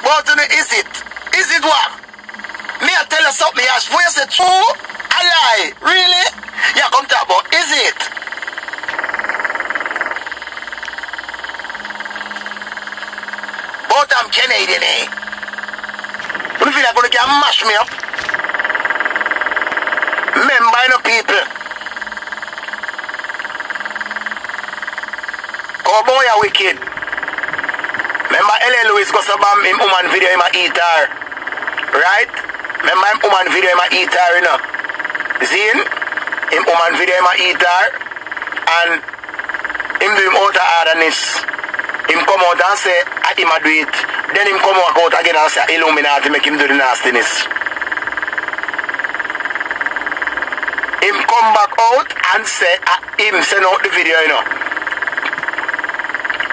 But is it? Is it what? Me I tell you something, Ash. For you say true? A lie? Really? Yeah, come talk about, is it? But I'm Canadian, eh? You feel like you can mash me up? Remember, no people. Cowboy are wicked. Remember, L.A. Lewis got some him woman video in my eater. Right? Remember him woman video in my eater, you know? See him? Him woman video in my eater. And him do him out of hardness. Him come out and say, I him a do it. Then him come out again and say, Illuminati make him do the nastiness. Him come back out and say, him send out the video, you know.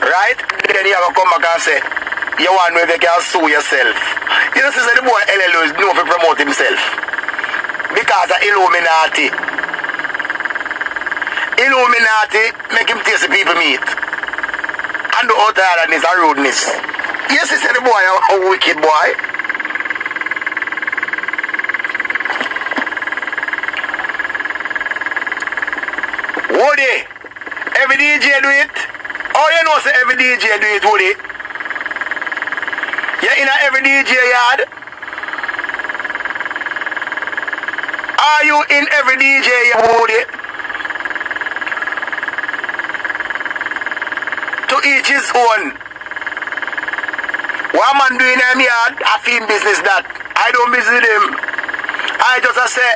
Right? Then he have to come back and say, you want to know if you can sue yourself. You know, say the boy LLO is known to promote himself. Because of Illuminati. Illuminati make him taste the people meat. And the outer hardness and rudeness. Yes, he said the boy a wicked boy. Woody, every DJ do it. Oh, you know, say every DJ do it, Woody. Yeah, in every DJ yard. Are you in every DJ yard, Woody? To each his own. What man doing in him yard, I feel business that. I don't visit him. I just say,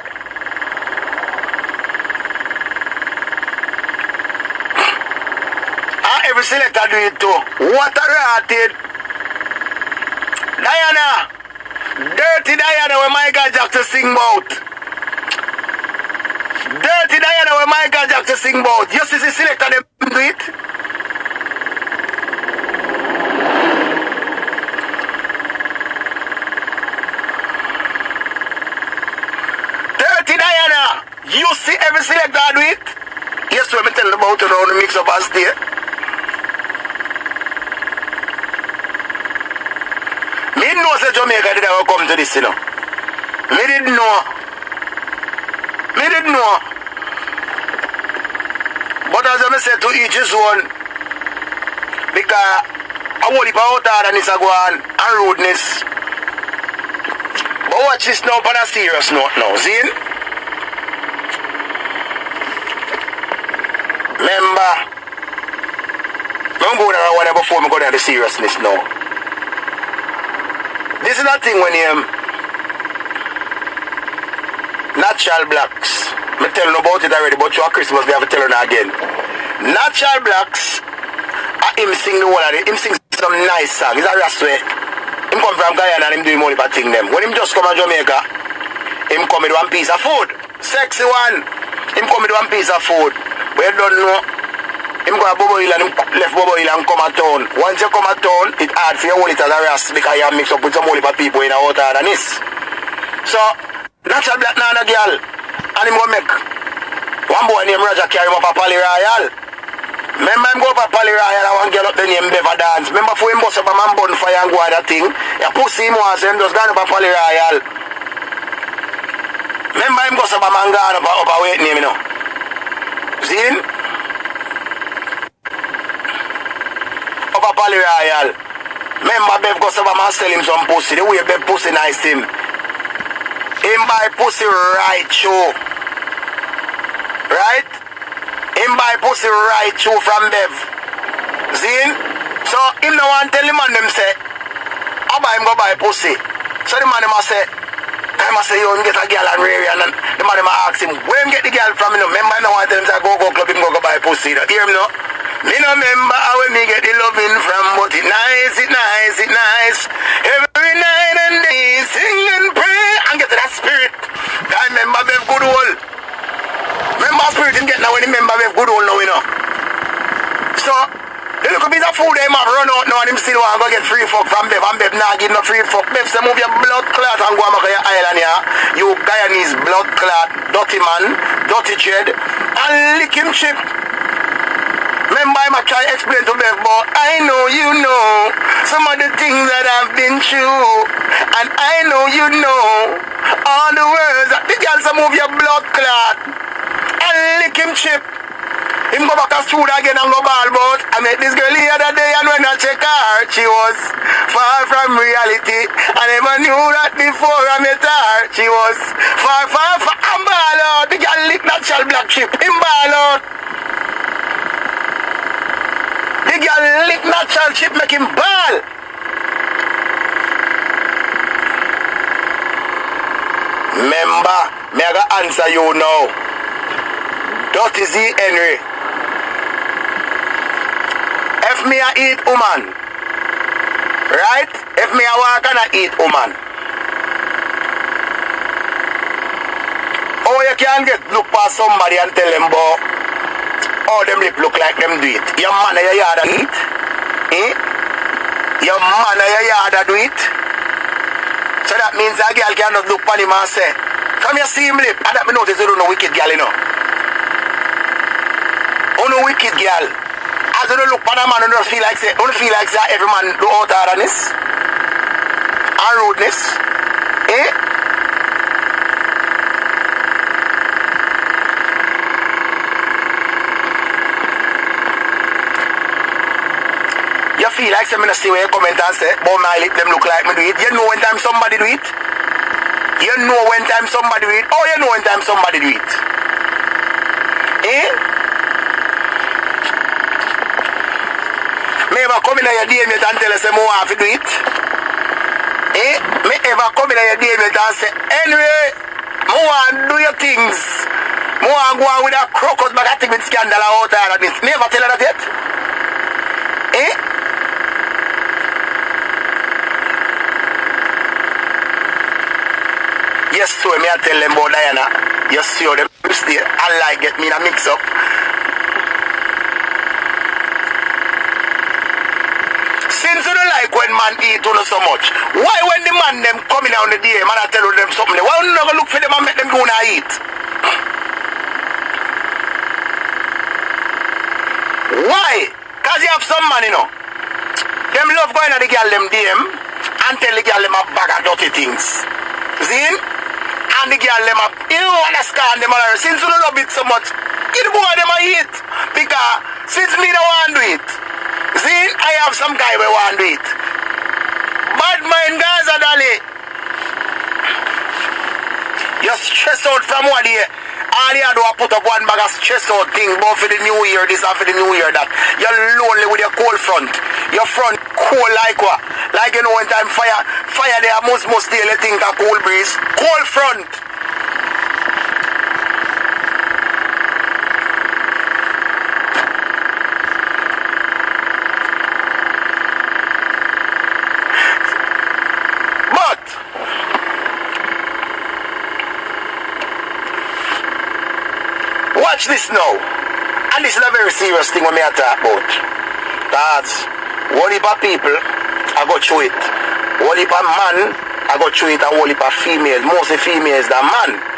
every selector do it too. What a rated. Diana. Dirty Diana where Michael Jackson sing about. Dirty Diana where Michael Jackson sing about. You see the selector them do it? Dirty Diana. You see every selector do it? Yes, let me tell you about it on the mix up and stay. Me didn't know that Jamaica did ever come to this, you know. Me didn't know. Me didn't know. But as I said, to each his own. Because I want to out and it's a go on and rudeness. But watch this now on a serious note now, see? Remember, I'm going to one before I go down the seriousness now. This is that thing when you natural blacks. I tell you about it already, but you at Christmas they have to tell you again. Natural blacks, him sing the whole of it. Him sing some nice song. He's a Rastway. Him come from Guyana and him doing money for thing them. When him just come to Jamaica, him come with one piece of food. Sexy one. Him come with one piece of food. But you don't know. Him go to Bobo Hill and him left Bobo Hill and come to town. Once you come to town, it's hard for you to hold it as a ras because you mix up with some only people in a water than this. So, natural black nana girl, and him go make one boy named Roger carry him up a Pally Royal. Remember him go up a Pally Royal and one girl up the name Beaver Dance. Remember for him bust up a man bonfire and go at that thing. You pussy him once and just gone up a Pally Royal. Remember him bust up a man gone up a weight name, you know. See him? Up a Pally Royal. Remember Bev go some man sell him some pussy. The way Bev pussy nice him. Him buy pussy right show. Right? Him buy pussy right show from Bev. See? So him no want tell the man them say, I buy him go buy pussy. So the man them say, I must say, yo, him get a girl and rare and the man them ask him, where him get the girl from? You know, remember I no want tell him say go club him go buy pussy. You hear him no? Me no remember how me get the loving from, but it nice, it nice, it nice. Every night and day, sing and pray and get to that spirit. I remember Bev Goodall. Remember spirit him get now when he remember Bev Goodall now, you know. So, the little bit of food they might run out now and him still want to go get free fuck from Bev and Bev not give no free fuck. Bev say move your blood clot and go and make your island here. You Guyanese blood clot, dirty man, dirty dread, and lick him chip. Remember time I try to explain to Bev, but I know you know some of the things that I've been through. And I know you know all the words that the girls move your blood clot. And lick him chip. Him go back to school again and go ball, but I met this girl the other day, and when I check her, she was far from reality. I never knew that before I met her. She was far I'm ball out. The girl lick natural black chip. Him ball out. The girl lick natural chip, make him ball. Remember, me I gotta answer you now. Dirty Z Henry. If me a eat woman, right? If me a walk and I eat woman, oh, you can't get look past somebody and tell them about how them lip look like them do it. Your man a your yard and eat? Eh? Your man a your yard and do it? So that means a girl cannot look on him and say, come here, see him lip. And that me notice you don't know wicked girl, you know. Oh, no wicked girl. As you don't look on a man, you don't feel like say every man do out hardness and rudeness. Eh? You feel like some see where you comment and say, but my lip them look like me do it. You know when time somebody do it? You know when time somebody do it? Oh, you know when time somebody do it? Eh? Me ever come in your DM and tell us more have to do it? Eh? Me ever come in your DM and say, anyway, more do your things. More go on with a crocus back at with scandal out there and this. Me ever tell her that yet? Eh? Yes, so me I tell them about Diana. You see how them stay and like get me in a mix up. Since you don't like when man eat on so much, why when the man them coming down the day, man I tell them something, why you not look for them and make them go and eat? Why? Because you have some man, you know. Them love going at the girl them DM and tell the girl them a bag of dirty things. See? And the girl them up, you understand them all. Since you don't love it so much, get the boy them a eat. Because since me don't want to do it. See, I have some guy who want to do it. Bad mind Gaza Dali. You stress out from what day. All you do is put up one bag of stress out thing, but for the new year this and for the new year that. You're lonely with your cold front. Your front cold like what? Like you know when time fire there most daily think a cool breeze. Cold front. But watch this now. And this is a very serious thing when me talk about. That's one heap of people I go through it. One heap of man I go through it and one heap of females. Mostly females than man.